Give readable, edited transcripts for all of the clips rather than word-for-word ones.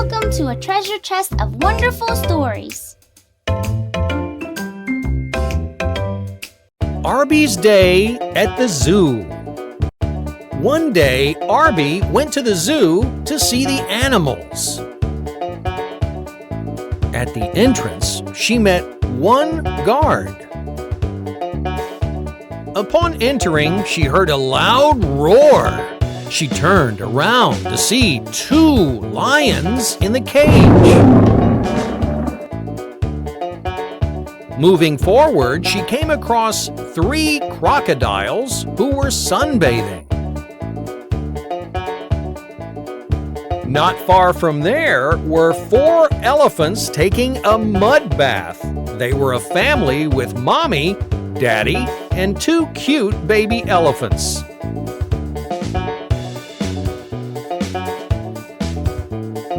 welcome to a treasure chest of wonderful stories. Arby's Day at the Zoo. One day, Arby went to the zoo to see the animals. At the entrance, she met one guard. Upon entering, she heard a loud roar. She turned around to see two lions in the cage. Moving forward, she came across three crocodiles who were sunbathing. Not far from there were four elephants taking a mud bath. They were a family with Mommy, Daddy, and two cute baby elephants.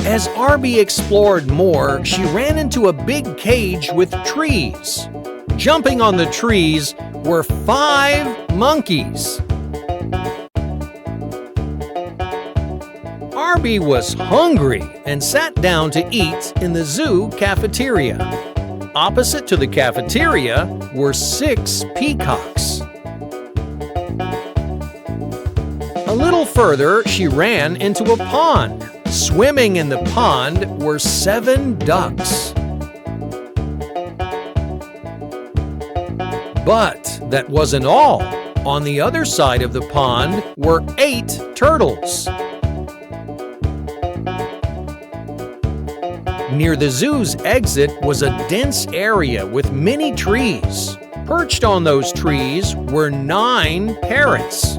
As Arby explored more, she ran into a big cage with trees. Jumping on the trees were 5 monkeys. Arby was hungry and sat down to eat in the zoo cafeteria. Opposite to the cafeteria were 6 peacocks. A little further, she ran into a pond. Swimming in the pond were 7 ducks. But that wasn't all. On the other side of the pond were 8 turtles. Near the zoo's exit was a dense area with many trees. Perched on those trees were 9 parrots.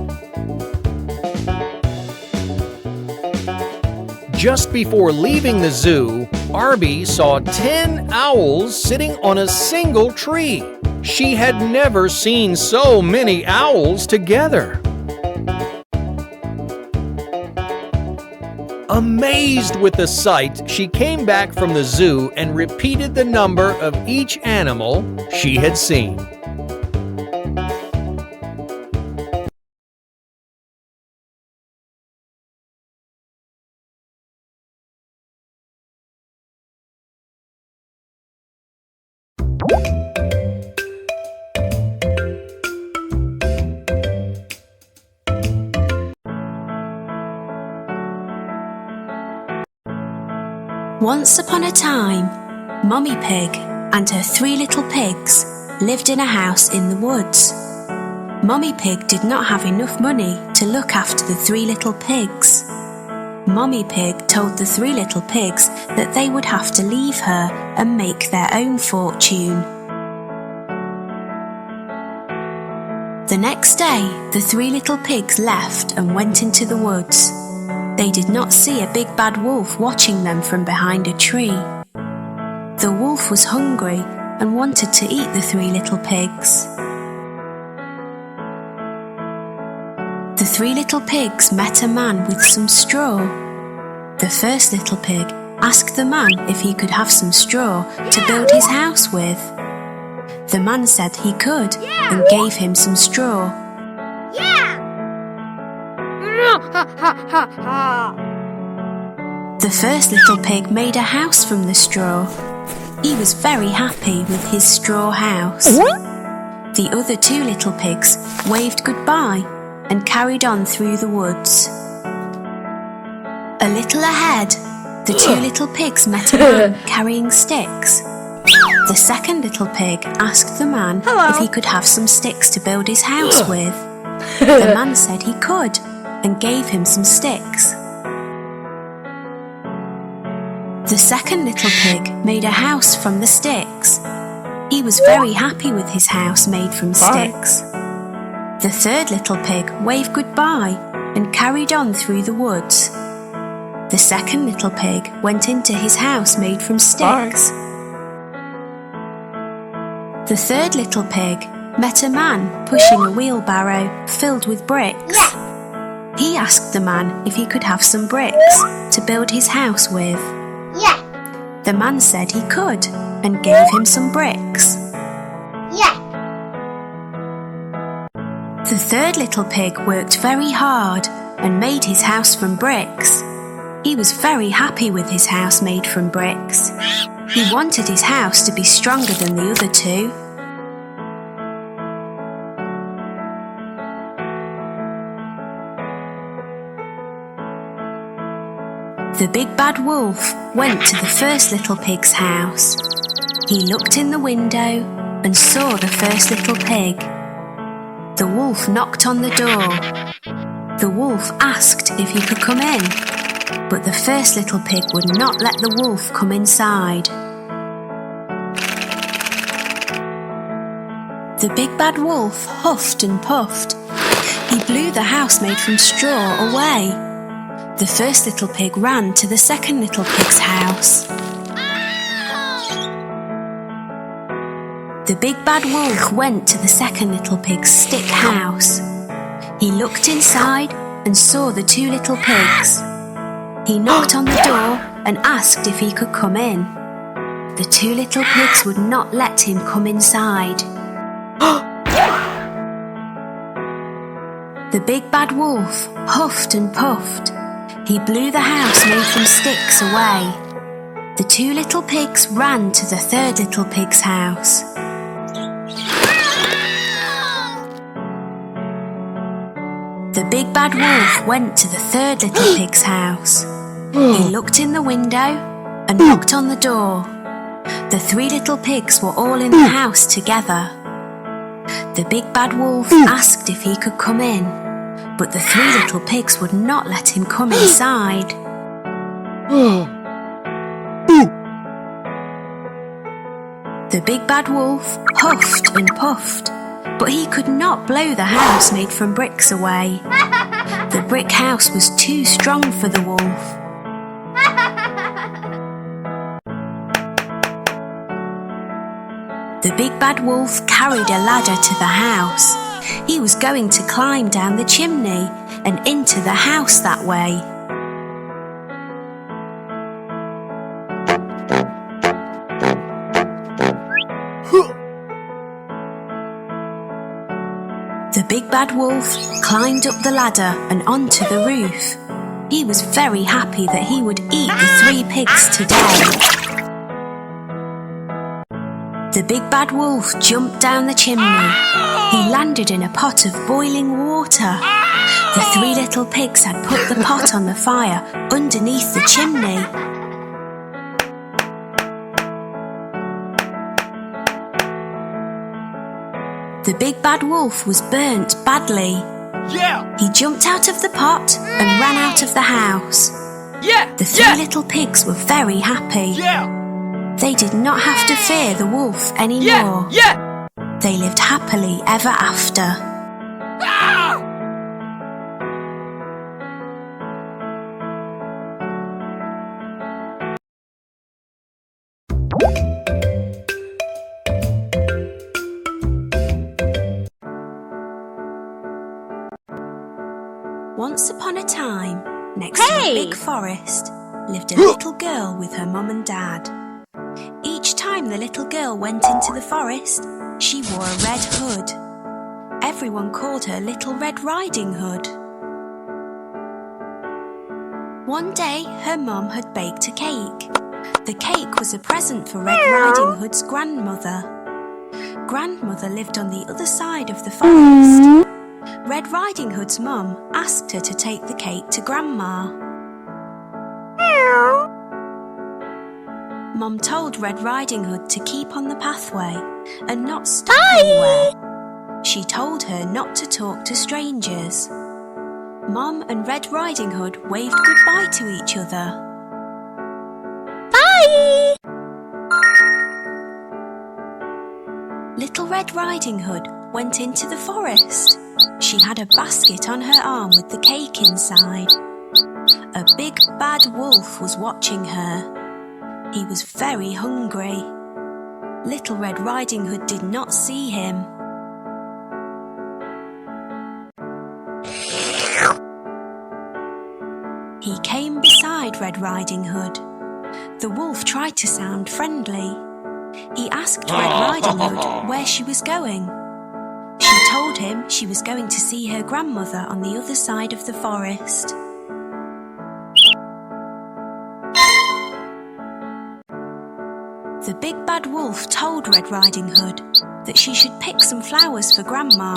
Just before leaving the zoo, Arby saw 10 owls sitting on a single tree. She had never seen so many owls together. Amazed with the sight, she came back from the zoo and repeated the number of each animal she had seen. Once upon a time, Mummy Pig and her 3 little pigs lived in a house in the woods. Mummy Pig did not have enough money to look after the 3 little pigs. Mummy Pig told the 3 little pigs that they would have to leave her and make their own fortune. The next day, the 3 little pigs left and went into the woods. They did not see a big bad wolf watching them from behind a tree. The wolf was hungry and wanted to eat the 3 little pigs. The 3 little pigs met a man with some straw. The first little pig asked the man if he could have some straw to build his house with. The man said he could and gave him some straw. The first little pig made a house from the straw. He was very happy with his straw house. The other 2 little pigs waved goodbye and carried on through the woods. A little ahead, the 2 little pigs met a man carrying sticks. The second little pig asked the man if he could have some sticks to build his house with. The man said he could and gave him some sticks. The second little pig made a house from the sticks. He was very happy with his house made from sticks. The third little pig waved goodbye and carried on through the woods. The second little pig went into his house made from sticks. The third little pig met a man pushing a wheelbarrow filled with bricks. He asked the man if he could have some bricks to build his house with. The man said he could and gave him some bricks. The third little pig worked very hard and made his house from bricks. He was very happy with his house made from bricks. He wanted his house to be stronger than the other two. The big bad wolf went to the first little pig's house. He looked in the window and saw the first little pig. The wolf knocked on the door. The wolf asked if he could come in, but the first little pig would not let the wolf come inside. The big bad wolf huffed and puffed. He blew the house made from straw away. The first little pig ran to the second little pig's house. The big bad wolf went to the second little pig's stick house. He looked inside and saw the two little pigs. He knocked on the door and asked if he could come in. The two little pigs would not let him come inside. The big bad wolf huffed and puffed. He blew the house made from sticks away. The two little pigs ran to the third little pig's house. The big bad wolf went to the third little pig's house. He looked in the window and knocked on the door. The three little pigs were all in the house together. The big bad wolf asked if he could come in, but the three little pigs would not let him come inside. The big bad wolf huffed and puffed, but he could not blow the house made from bricks away. The brick house was too strong for the wolf. The big bad wolf carried a ladder to the house. He was going to climb down the chimney and into the house that way. The big bad wolf climbed up the ladder and onto the roof. He was very happy that he would eat the three pigs today. The big bad wolf jumped down the chimney. He landed in a pot of boiling water. The three little pigs had put the pot on the fire underneath the chimney. The big bad wolf was burnt badly. He jumped out of the pot and ran out of the house. The three little pigs were very happy. They did not have to fear the wolf anymore. They lived happily ever after. Once upon a time, next to a big forest, lived a little girl with her mum and dad. Each time the little girl went into the forest, she wore a red hood. Everyone called her Little Red Riding Hood. One day, her mum had baked a cake. The cake was a present for Red Riding Hood's grandmother. Grandmother lived on the other side of the forest. Red Riding Hood's mum asked her to take the cake to Grandma. Mum told Red Riding Hood to keep on the pathway and not stop anywhere. She told her not to talk to strangers. Mum and Red Riding Hood waved goodbye to each other. Bye! Little Red Riding Hood went into the forest. She had a basket on her arm with the cake inside. A big bad wolf was watching her. He was very hungry. Little Red Riding Hood did not see him. He came beside Red Riding Hood. The wolf tried to sound friendly. He asked Red Riding Hood where she was going. She told him she was going to see her grandmother on the other side of the forest. The big bad wolf told Red Riding Hood that she should pick some flowers for Grandma.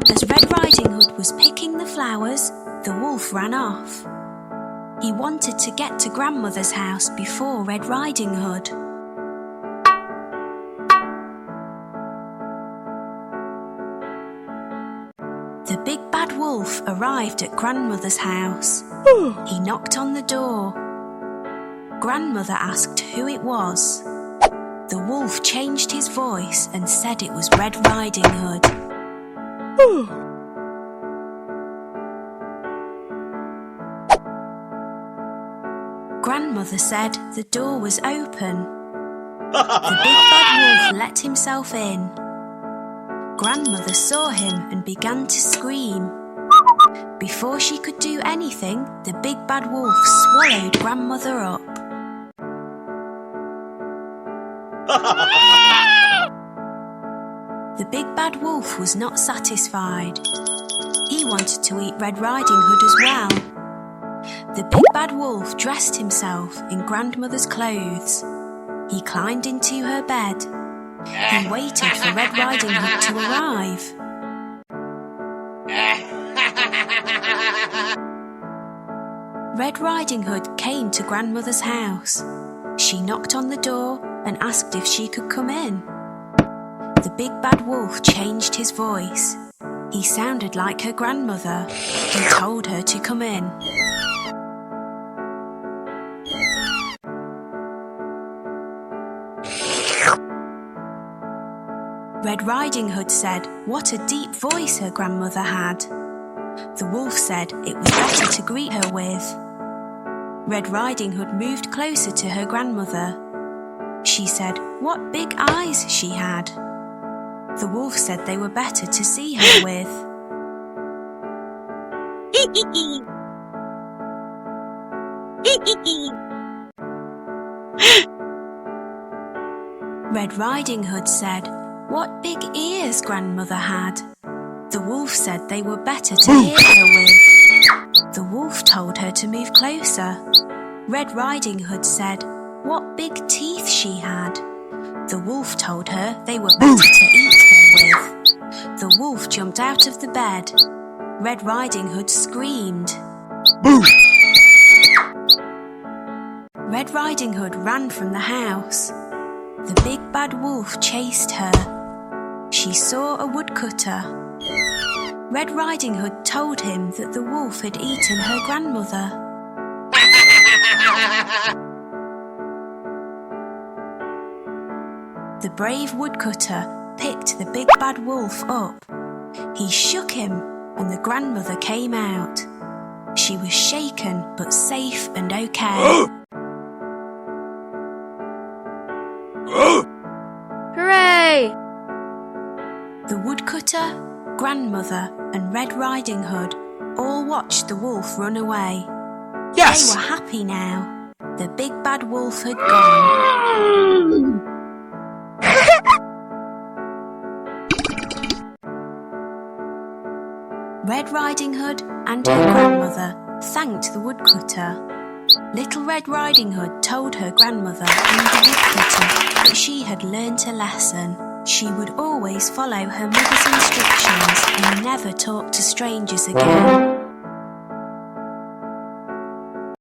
As Red Riding Hood was picking the flowers, the wolf ran off. He wanted to get to Grandmother's house before Red Riding Hood. The big bad wolf arrived at Grandmother's house. He knocked on the door. Grandmother asked who it was. The wolf changed his voice and said it was Red Riding Hood. Grandmother said the door was open. The big bad wolf let himself in. Grandmother saw him and began to scream. Before she could do anything, the big bad wolf swallowed Grandmother up. The big bad wolf was not satisfied. He wanted to eat Red Riding Hood as well. The big bad wolf dressed himself in Grandmother's clothes. He climbed into her bed. He waited for Red Riding Hood to arrive. Red Riding Hood came to Grandmother's house. She knocked on the door and asked if she could come in. The big bad wolf changed his voice. He sounded like her grandmother. He told her to come in. Red Riding Hood said what a deep voice her grandmother had. The wolf said it was better to greet her with. Red Riding Hood moved closer to her grandmother. She said what big eyes she had. The wolf said they were better to see her with. Red Riding Hood said what big ears Grandmother had. The wolf said they were better to hear her with. The wolf told her to move closer. Red Riding Hood said what big teeth she had. The wolf told her they were better to eat her with. The wolf jumped out of the bed. Red Riding Hood screamed. Red Riding Hood ran from the house. The big bad wolf chased her. She saw a woodcutter. Red Riding Hood told him that the wolf had eaten her grandmother. The brave woodcutter picked the big bad wolf up. He shook him and the grandmother came out. She was shaken but safe and okay. Hooray! The woodcutter, grandmother and Red Riding Hood all watched the wolf run away. Yes! They were happy now. The big bad wolf had gone. Red Riding Hood and her grandmother thanked the woodcutter. Little Red Riding Hood told her grandmother and the woodcutter that she had learnt a lesson. She would always follow her mother's instructions and never talk to strangers again.